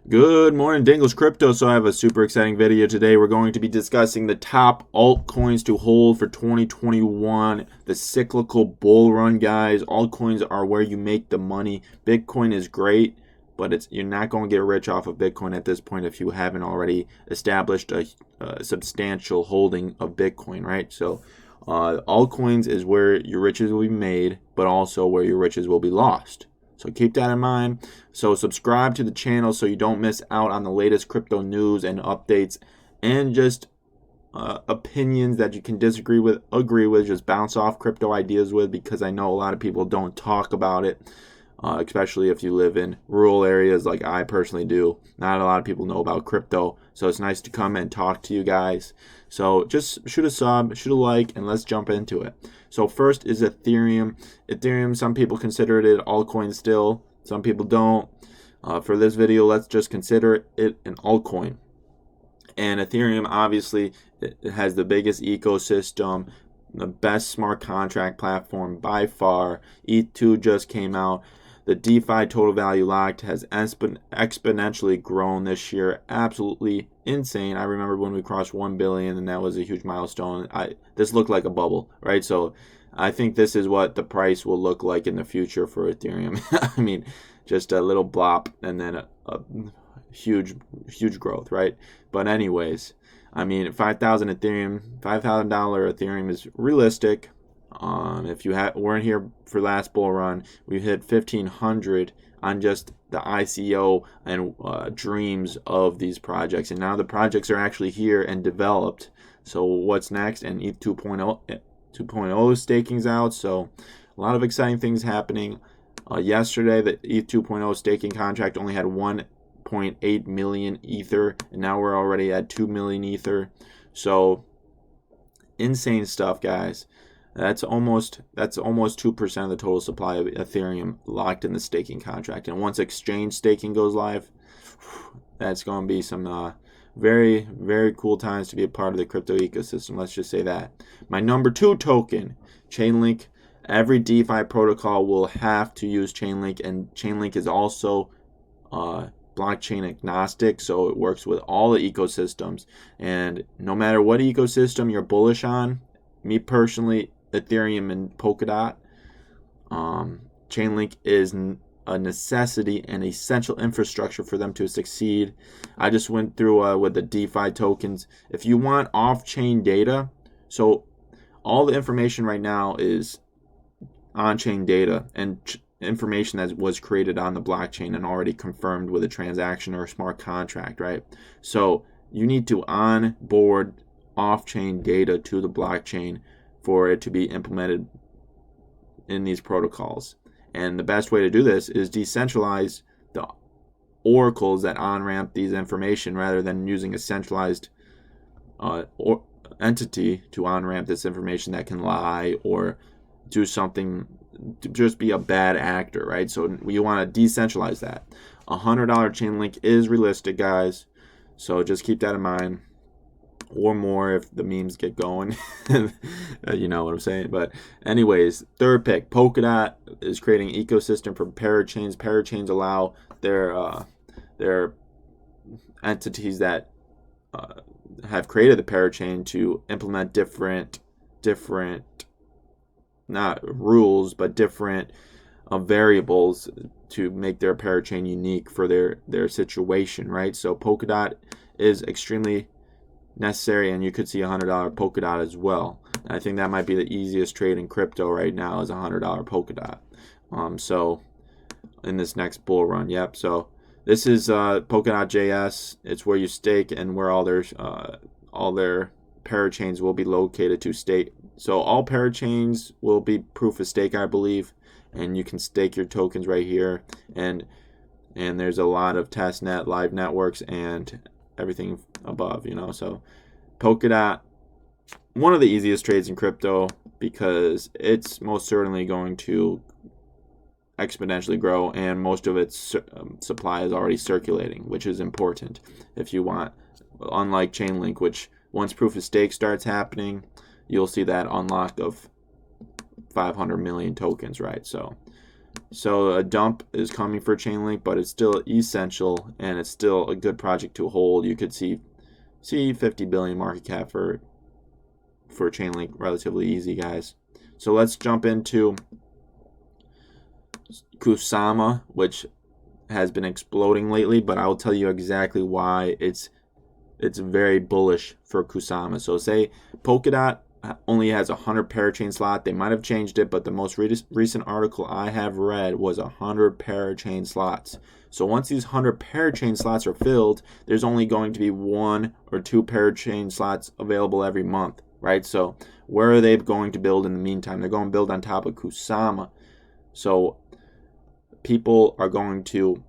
Good morning, Dingles Crypto. So I have a super exciting video today. We're going to be discussing the top altcoins to hold for 2021. The cyclical bull run, guys. Altcoins are where you make the money. Bitcoin is great, but you're not going to get rich off of Bitcoin at this point if you haven't already established a substantial holding of Bitcoin, right? So altcoins is where your riches will be made, but also where your riches will be lost. So keep that in mind. So subscribe to the channel so you don't miss out on the latest crypto news and updates and just opinions that you can disagree with, agree with, just bounce off crypto ideas with, because I know a lot of people don't talk about it, especially if you live in rural areas like I personally do. Not a lot of people know about crypto, so it's nice to come and talk to you guys. So just shoot a sub, shoot a like, and let's jump into it. So first is Ethereum. Ethereum, some people consider it an altcoin still, some people don't. For this video, let's just consider it an altcoin. And Ethereum, obviously, it has the biggest ecosystem, the best smart contract platform by far. ETH2 just came out. The DeFi total value locked has exponentially grown this year. Absolutely insane. I remember when we crossed 1 billion, and that was a huge milestone. This looked like a bubble, right? So I think this is what the price will look like in the future for Ethereum. I mean, just a little blop and then a huge growth, right? But anyways, I mean, $5,000 Ethereum is realistic. If you weren't here for last bull run, we hit 1,500 on just the ICO and dreams of these projects, and now the projects are actually here and developed. So what's next? And ETH 2.0 staking's out, so a lot of exciting things happening. Yesterday, the ETH 2.0 staking contract only had 1.8 million ether, and now we're already at 2 million ether. So insane stuff, guys. That's almost 2% of the total supply of Ethereum locked in the staking contract. And once exchange staking goes live, that's going to be some very, very cool times to be a part of the crypto ecosystem. Let's just say that. My number 2 token, Chainlink. Every DeFi protocol will have to use Chainlink, and Chainlink is also blockchain agnostic, so it works with all the ecosystems. And no matter what ecosystem you're bullish on, me personally, Ethereum and Polkadot, Chainlink is a necessity and essential infrastructure for them to succeed. I just went through with the DeFi tokens. If you want off-chain data, so all the information right now is on-chain data and information that was created on the blockchain and already confirmed with a transaction or a smart contract, right? So you need to onboard off-chain data to the blockchain for it to be implemented in these protocols. And the best way to do this is decentralize the oracles that on-ramp these information rather than using a centralized entity to on-ramp this information that can lie or do something to just be a bad actor, right? So you want to decentralize that. $100 Chainlink is realistic, guys. So just keep that in mind. Or more if the memes get going. You know what I'm saying. But anyways, third pick, Polkadot is creating an ecosystem for parachains. Parachains allow their entities that have created the parachain to implement different not rules but different variables to make their parachain unique for their situation, right? So Polkadot is extremely necessary, and you could see $100 Polkadot as well. And I think that might be the easiest trade in crypto right now is $100 Polkadot. So in this next bull run, yep. So this is Polkadot.js. It's where you stake and where all their parachains will be located to stake. So all parachains will be proof of stake, I believe, and you can stake your tokens right here. And there's a lot of testnet, live networks, and everything above, you know. So Polkadot, one of the easiest trades in crypto because it's most certainly going to exponentially grow, and most of its supply is already circulating, which is important if you want. Unlike Chainlink, which once proof of stake starts happening, you'll see that unlock of 500 million tokens, right? So So a dump is coming for Chainlink, but it's still essential and it's still a good project to hold. You could see 50 billion market cap for Chainlink relatively easy, guys. So let's jump into Kusama, which has been exploding lately, but I'll tell you exactly why it's very bullish for Kusama. So say Polkadot only has a 100 parachain slot. They might have changed it, but the most recent article I have read was 100 parachain slots. So once these 100 parachain slots are filled, there's only going to be 1 or 2 parachain slots available every month, right? So where are they going to build in the meantime? They're going to build on top of Kusama. So people are going to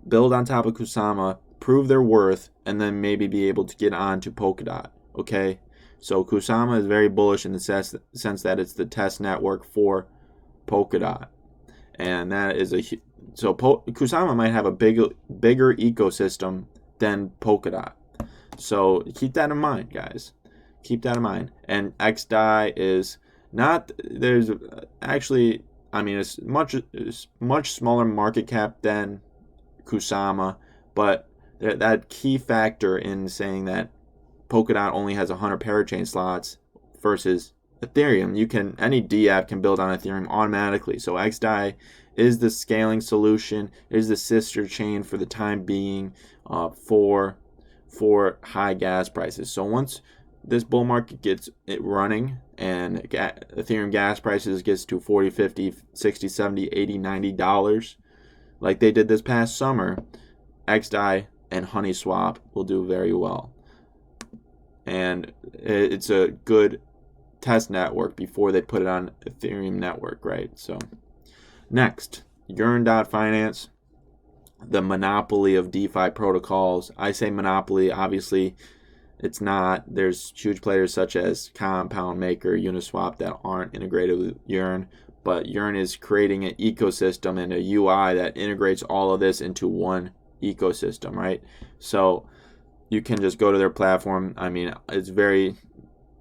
build on top of Kusama, prove their worth, and then maybe be able to get on to Polkadot, okay? So Kusama is very bullish in the sense that it's the test network for Polkadot. And that is Kusama might have a bigger ecosystem than Polkadot. So keep that in mind, guys. Keep that in mind. And XDAI is not, there's actually, I mean, it's much smaller market cap than Kusama, but that key factor in saying that Polkadot only has 100 parachain slots versus Ethereum, any D app can build on Ethereum automatically. So XDAI is the scaling solution, is the sister chain for the time being for high gas prices. So once this bull market gets it running and Ethereum gas prices gets to 40, 50, 60, 70, 80, $90 like they did this past summer, XDAI and HoneySwap will do very well. And it's a good test network before they put it on Ethereum network, right? So next, Yearn.finance, the monopoly of DeFi protocols. I say monopoly, obviously it's not. There's huge players such as Compound Maker, Uniswap that aren't integrated with Yearn, but Yearn is creating an ecosystem and a UI that integrates all of this into one ecosystem, right? So you can just go to their platform. I mean, it's very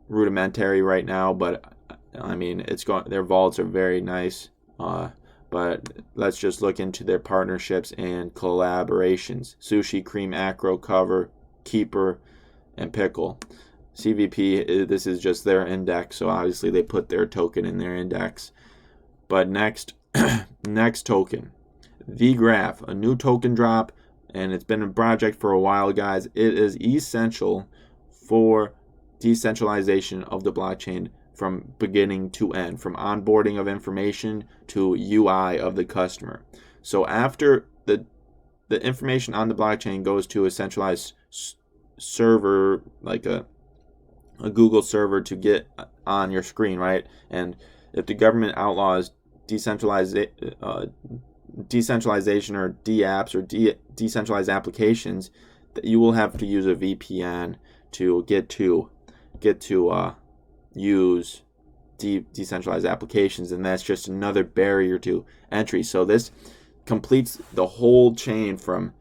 rudimentary right now, but I mean, their vaults are very nice. But let's just look into their partnerships and collaborations. Sushi, Cream, Acro, Cover, Keeper, and Pickle. CVP, this is just their index, so obviously they put their token in their index. But next token, VGraph, a new token drop, and it's been a project for a while, guys. It is essential for decentralization of the blockchain from beginning to end, from onboarding of information to UI of the customer. So after the information on the blockchain goes to a centralized server, like a Google server, to get on your screen, right? And if the government outlaws decentralization or DApps or decentralized applications, that you will have to use a VPN to get to use decentralized applications, and that's just another barrier to entry. So this completes the whole chain from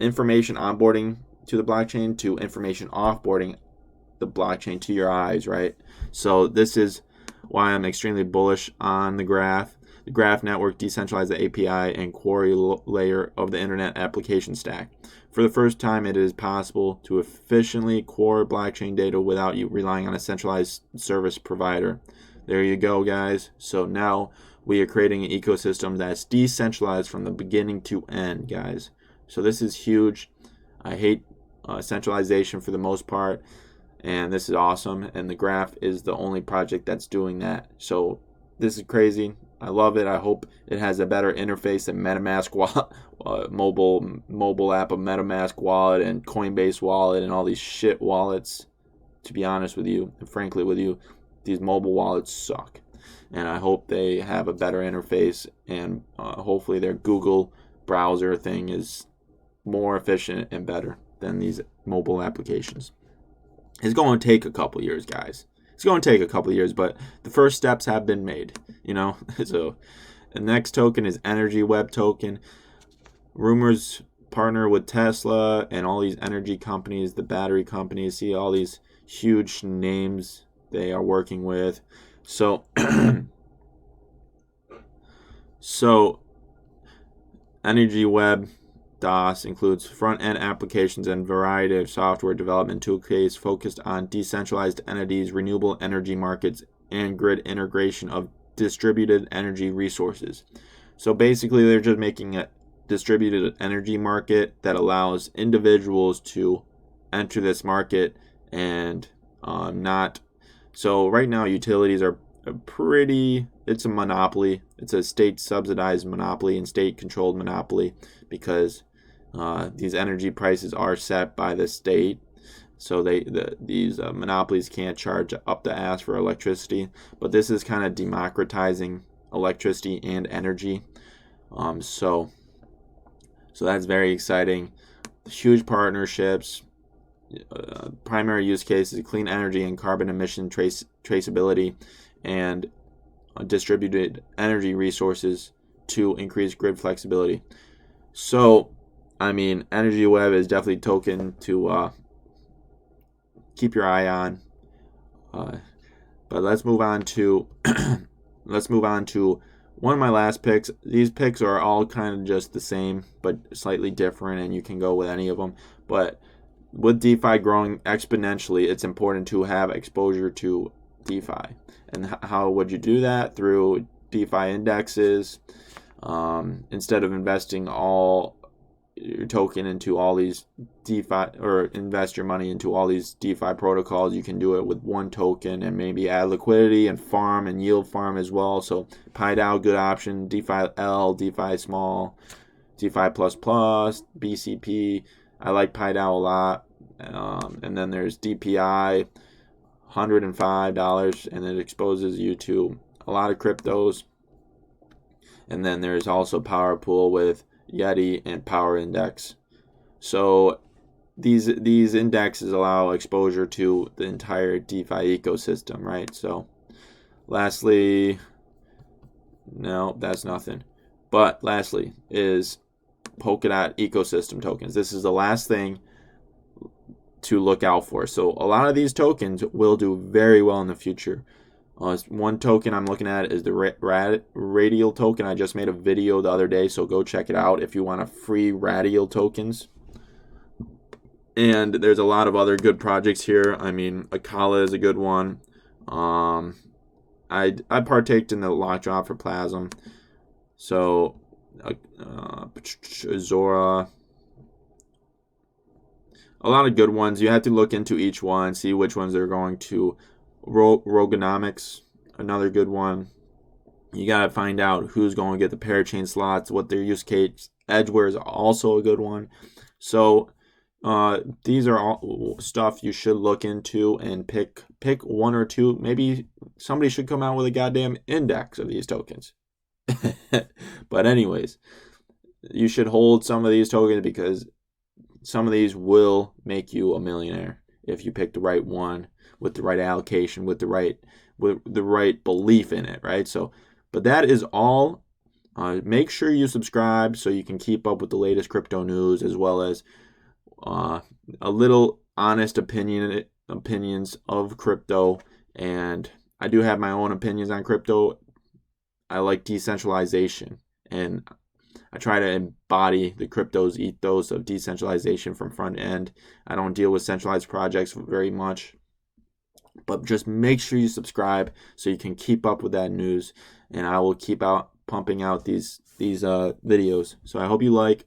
information onboarding to the blockchain to information offboarding the blockchain to your eyes, right? So this is why I'm extremely bullish on the Graph. The Graph network decentralized the API and query layer of the internet application stack. For the first time, it is possible to efficiently query blockchain data without you relying on a centralized service provider. There you go, guys. So now we are creating an ecosystem that's decentralized from the beginning to end, guys. So this is huge. I hate centralization for the most part, and this is awesome. And the Graph is the only project that's doing that. So this is crazy. I love it. I hope it has a better interface than MetaMask mobile app of MetaMask wallet and Coinbase wallet and all these shit wallets. To be honest with you, and frankly with you, these mobile wallets suck. And I hope they have a better interface, and hopefully their Google browser thing is more efficient and better than these mobile applications. It's going to take a couple years, guys. It's going to take a couple of years, but the first steps have been made, So the next token is Energy Web token. Rumors partner with Tesla and all these energy companies, the battery companies. See all these huge names they are working with. So So Energy Web DOS includes front-end applications and variety of software development toolkits focused on decentralized entities, renewable energy markets, and grid integration of distributed energy resources. So basically, they're just making a distributed energy market that allows individuals to enter this market and not. So right now, utilities are it's a monopoly. It's a state subsidized monopoly and state controlled monopoly because these energy prices are set by the state. So these monopolies can't charge up the ass for electricity. But this is kind of democratizing electricity and energy. So that's very exciting. Huge partnerships. Primary use cases: clean energy and carbon emission traceability, and distributed energy resources to increase grid flexibility. So, I mean, Energy Web is definitely a token to keep your eye on. But let's move on to one of my last picks. These picks are all kind of just the same, but slightly different, and you can go with any of them. But with DeFi growing exponentially, it's important to have exposure to DeFi. And how would you do that? Through DeFi indexes. Instead of investing all your token into all these DeFi, or invest your money into all these DeFi protocols, you can do it with one token and maybe add liquidity and farm and yield farm as well. So PyDAO, good option. DeFi L, DeFi small, DeFi plus plus, BCP. I like PyDAO a lot. And then there's DPI, $105, and it exposes you to a lot of cryptos. And then there's also Power Pool with Yeti and Power Index. So these indexes allow exposure to the entire DeFi ecosystem, right? So lastly, no, that's nothing. But lastly is Polkadot ecosystem tokens. This is the last thing to look out for. So a lot of these tokens will do very well in the future. One token I'm looking at is the Radial token. I just made a video the other day, so go check it out if you want a free Radial tokens. And there's a lot of other good projects here. I mean, Akala is a good one. I partaked in the lock drop for Plasm. So Zora. A lot of good ones. You have to look into each one, see which ones they're going to. Rogonomics, another good one. You got to find out who's going to get the parachain slots, what their use case. Edgeware is also a good one. So these are all stuff you should look into and pick one or two. Maybe somebody should come out with a goddamn index of these tokens. But anyways, you should hold some of these tokens because some of these will make you a millionaire if you pick the right one with the right allocation, with the right belief in it, right? So, but that is all. Make sure you subscribe so you can keep up with the latest crypto news, as well as a little honest opinions of crypto. And I do have my own opinions on crypto. I like decentralization, and I try to embody the crypto's ethos of decentralization from front end. I don't deal with centralized projects very much, but just make sure you subscribe so you can keep up with that news, and I will keep pumping out these videos. So I hope you like.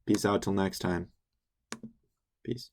Peace out till next time. Peace.